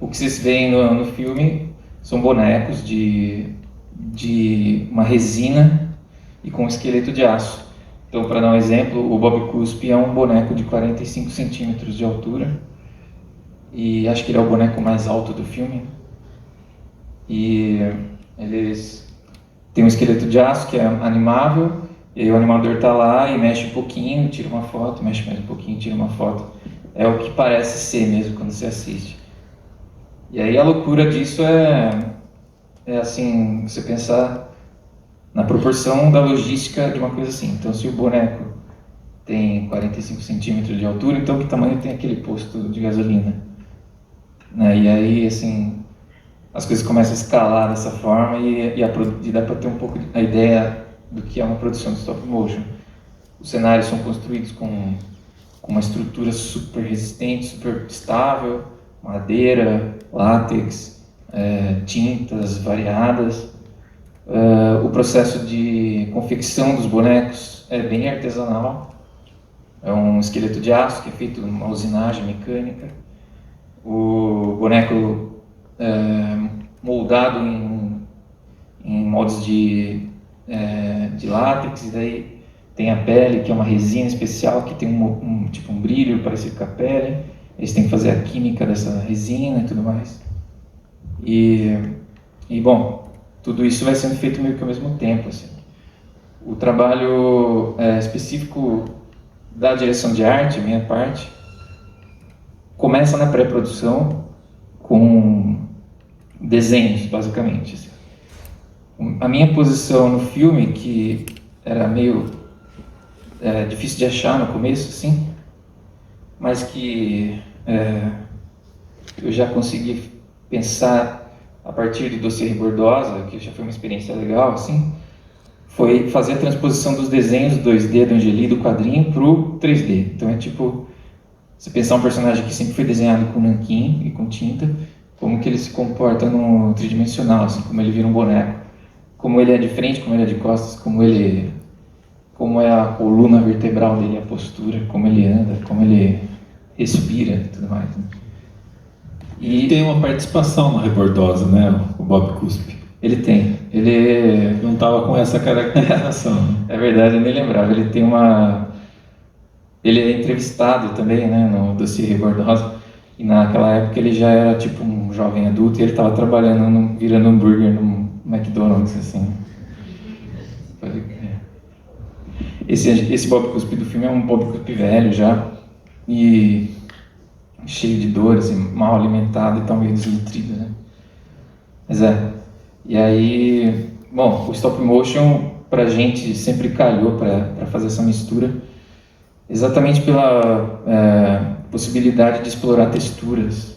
o que vocês veem no filme são bonecos de uma resina e com um esqueleto de aço. Então, para dar um exemplo, o Bob Cuspe é um boneco de 45 centímetros de altura, e acho que ele é o boneco mais alto do filme. E eles têm um esqueleto de aço que é animável, e aí o animador está lá e mexe um pouquinho, tira uma foto, mexe mais um pouquinho, tira uma foto. É o que parece ser mesmo quando você assiste. E aí a loucura disso é assim, você pensar na proporção da logística de uma coisa assim. Então, se o boneco tem 45 centímetros de altura, então que tamanho tem aquele posto de gasolina? Né? E aí, assim, as coisas começam a escalar dessa forma e dá para ter um pouco a ideia do que é uma produção de stop motion. Os cenários são construídos com uma estrutura super resistente, super estável, madeira, látex, tintas variadas. O processo de confecção dos bonecos é bem artesanal. É um esqueleto de aço que é feito uma usinagem mecânica. O boneco moldado em moldes de látex, e daí tem a pele, que é uma resina especial que tem tipo um brilho parecido com a pele. Eles têm que fazer a química dessa resina e tudo mais. E bom, tudo isso vai sendo feito meio que ao mesmo tempo, assim. O trabalho específico da direção de arte, minha parte, começa na pré-produção com desenhos, basicamente. Assim. A minha posição no filme, que era meio difícil de achar no começo, assim, mas que eu já consegui pensar a partir do Dossiê Bordosa, que já foi uma experiência legal, assim, foi fazer a transposição dos desenhos 2D do Angeli, do quadrinho, para o 3D. Então é tipo, você pensar um personagem que sempre foi desenhado com nanquim e com tinta, como que ele se comporta no tridimensional, assim, como ele vira um boneco, como ele é de frente, como ele é de costas, como é a coluna vertebral dele, a postura, como ele anda, como ele respira e tudo mais. Né? E tem uma participação na Rebordosa, né? O Bob Cuspe. Ele tem. Ele não estava com essa caracterização. É verdade, eu nem lembrava. Ele tem uma... Ele é entrevistado também, né, no Dossiê Rebordosa. E naquela época ele já era tipo um jovem adulto e ele estava trabalhando, virando hambúrguer no McDonald's, assim. Esse Bob Cuspe do filme é um Bob Cuspe velho já, e cheio de dores, mal alimentado e tão meio desnutrido, né? Mas e aí, bom, o stop motion pra gente sempre calhou para fazer essa mistura, exatamente pela possibilidade de explorar texturas,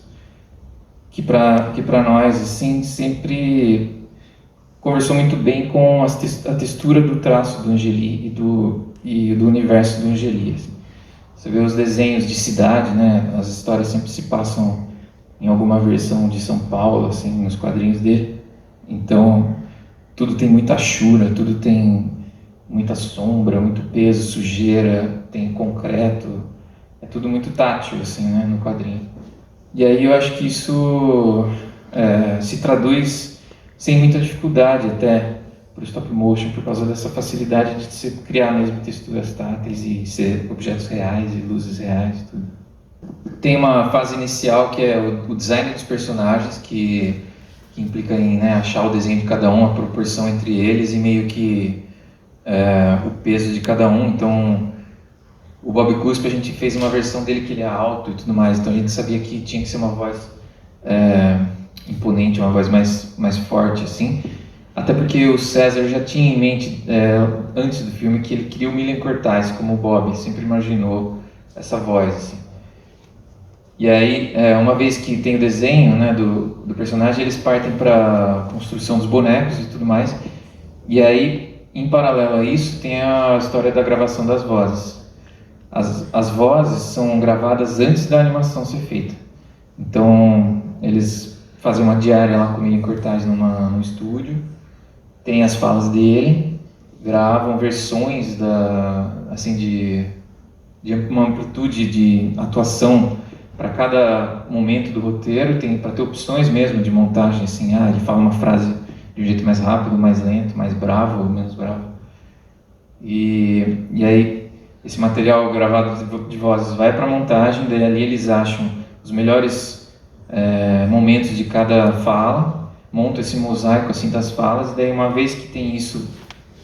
que para nós, assim, sempre conversou muito bem com a textura do traço do Angeli e do universo do Angeli. Assim. Você vê os desenhos de cidade, né? As histórias sempre se passam em alguma versão de São Paulo, assim, nos quadrinhos dele. Então, tudo tem muita achura, tudo tem muita sombra, muito peso, sujeira, tem concreto. É tudo muito tátil, assim, né, no quadrinho. E aí eu acho que isso se traduz sem muita dificuldade até para o stop motion, por causa dessa facilidade de você criar mesmo texturas táteis e ser objetos reais e luzes reais e tudo. Tem uma fase inicial que é o design dos personagens, que implica em achar o desenho de cada um, a proporção entre eles e meio que o peso de cada um. Então, o Bob Cuspe, a gente fez uma versão dele que ele é alto e tudo mais, então a gente sabia que tinha que ser uma voz imponente, uma voz mais forte, assim. Até porque o César já tinha em mente, antes do filme, que ele queria o Milian Cortaz como o Bob, sempre imaginou essa voz, assim. E aí, uma vez que tem o desenho, né, do personagem, eles partem para a construção dos bonecos e tudo mais. E aí, em paralelo a isso, tem a história da gravação das vozes. As vozes são gravadas antes da animação ser feita. Então, eles fazem uma diária lá com o Milian Cortaz no estúdio, tem as falas dele, gravam versões de uma amplitude de atuação para cada momento do roteiro, tem para ter opções mesmo de montagem, assim, ele fala uma frase de um jeito mais rápido, mais lento, mais bravo ou menos bravo. E aí esse material gravado de vozes vai para a montagem, daí ali eles acham os melhores momentos de cada fala, montam esse mosaico assim das falas, e daí uma vez que tem isso,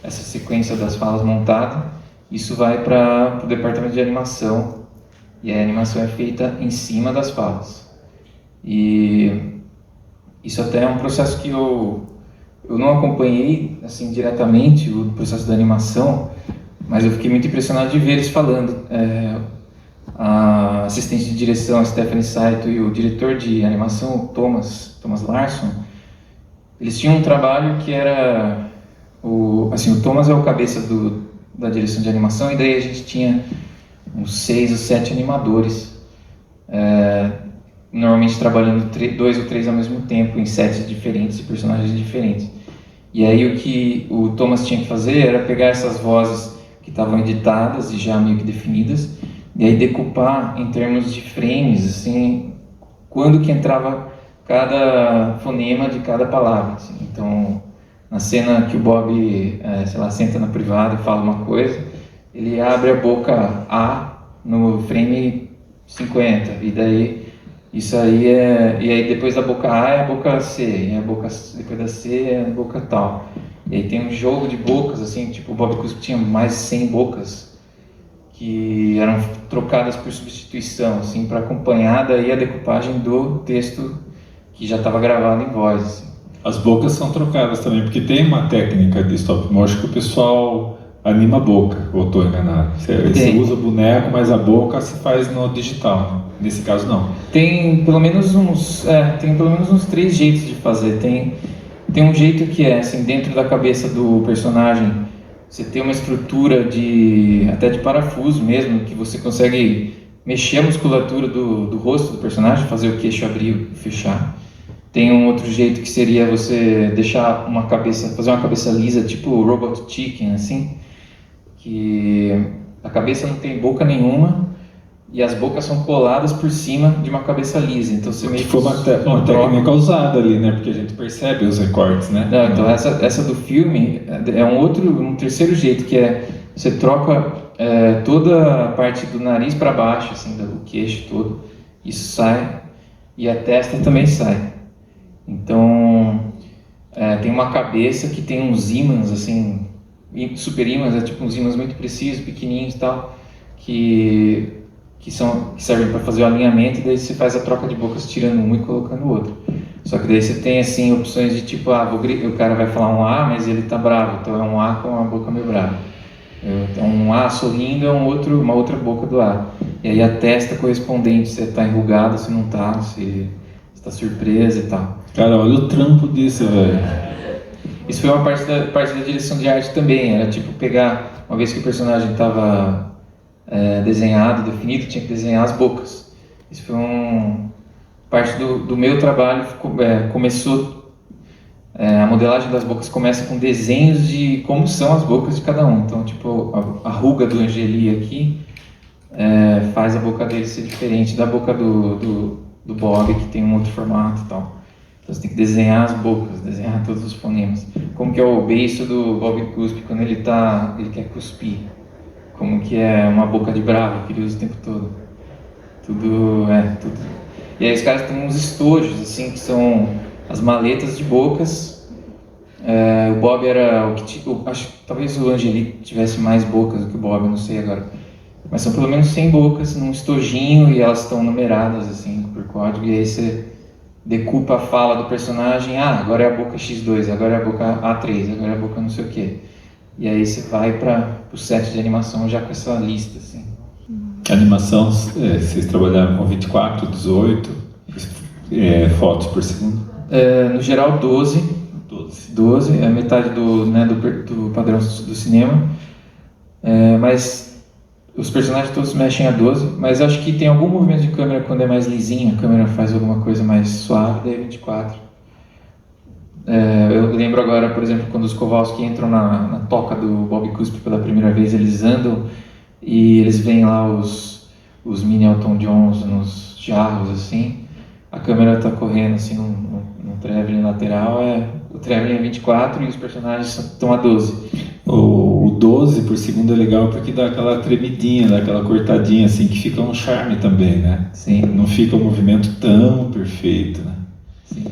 essa sequência das falas montada, isso vai para o departamento de animação, e a animação é feita em cima das falas. E isso até é um processo que eu não acompanhei assim diretamente, o processo da animação, mas eu fiquei muito impressionado de ver eles falando. A assistente de direção, a Stephanie Saito, e o diretor de animação, o Thomas Larsson, eles tinham um trabalho que era... O Thomas é o cabeça da direção de animação, e daí a gente tinha uns 6 ou 7 animadores, normalmente trabalhando 2 ou 3 ao mesmo tempo, em sets diferentes e personagens diferentes. E aí o que o Thomas tinha que fazer era pegar essas vozes que estavam editadas e já meio que definidas, e aí decupar em termos de frames, assim, quando que entrava cada fonema de cada palavra. Assim. Então, na cena que o Bob, senta na privada e fala uma coisa, ele abre a boca A no frame 50, e daí isso aí e aí depois da boca A é a boca C, e depois da C é a boca tal. E aí tem um jogo de bocas, assim, tipo, o Bob Cuspe tinha mais de 100 bocas que eram trocadas por substituição, assim, para acompanhar daí a decupagem do texto que já estava gravado em voz, assim. As bocas são trocadas também, porque tem uma técnica de stop motion que o pessoal anima a boca, ou estou enganado? Você usa o boneco, mas a boca se faz no digital, né? Nesse caso não. Tem pelo menos uns 3 jeitos de fazer. Tem um jeito que é assim, dentro da cabeça do personagem, você tem uma estrutura até de parafuso mesmo, que você consegue mexer a musculatura do rosto do personagem, fazer o queixo abrir e fechar. Tem um outro jeito que seria você deixar fazer uma cabeça lisa, tipo Robot Chicken, assim, que a cabeça não tem boca nenhuma e as bocas são coladas por cima de uma cabeça lisa. Então você meio que foi uma técnica usada ali, né? Porque a gente percebe os recortes, né? Não, então essa do filme é um terceiro jeito, que é você troca toda a parte do nariz para baixo, assim, do queixo todo, isso sai, e a testa também sai. Então tem uma cabeça que tem uns ímãs, assim, super ímãs, tipo uns ímãs muito precisos, pequenininhos e tal, que servem para fazer o alinhamento, e daí você faz a troca de bocas tirando um e colocando o outro. Só que daí você tem assim opções de tipo, o cara vai falar um A, mas ele tá bravo, então é um A com a boca meio brava. Então um A sorrindo é uma outra boca do A. E aí a testa correspondente, se tá enrugado, se não tá, se tá surpresa e tal. Cara, olha o trampo disso, velho. Isso foi uma parte da direção de arte também, era tipo pegar, uma vez que o personagem estava desenhado, definido, tinha que desenhar as bocas. Isso foi parte do meu trabalho, começou, a modelagem das bocas começa com desenhos de como são as bocas de cada um. Então, tipo, a ruga do Angeli aqui faz a boca dele ser diferente da boca do Bob, que tem um outro formato e tal. Então você tem que desenhar as bocas, desenhar todos os fonemas. Como que é o beiço do Bob Cuspe quando ele quer cuspir. Como que é uma boca de bravo que ele usa o tempo todo. Tudo. E aí os caras têm uns estojos, assim, que são as maletas de bocas. O Bob era acho que talvez o Angeli tivesse mais bocas do que o Bob, eu não sei agora. Mas são pelo menos 100 bocas num estojinho, e elas estão numeradas, assim, por código, e aí você decupa a fala do personagem. Agora é a boca X2, agora é a boca A3, agora é a boca não sei o quê. E aí você vai para o set de animação já com essa lista, assim. A animação, vocês trabalharam com 24, 18 fotos por segundo? No geral 12, é metade do padrão do cinema. Mas os personagens todos mexem a 12, mas acho que tem algum movimento de câmera quando é mais lisinho, a câmera faz alguma coisa mais suave, daí é 24. Eu lembro agora, por exemplo, quando os Kowalski entram na toca do Bob Cuspe pela primeira vez, eles andam e eles veem lá os os mini Elton Johns nos jarros, assim, a câmera tá correndo assim num traveling lateral, o traveling é 24 e os personagens estão a 12. O 12 por segundo é legal porque dá aquela tremidinha, dá aquela cortadinha assim, que fica um charme também, né? Sim. Não fica um movimento tão perfeito, né? Sim.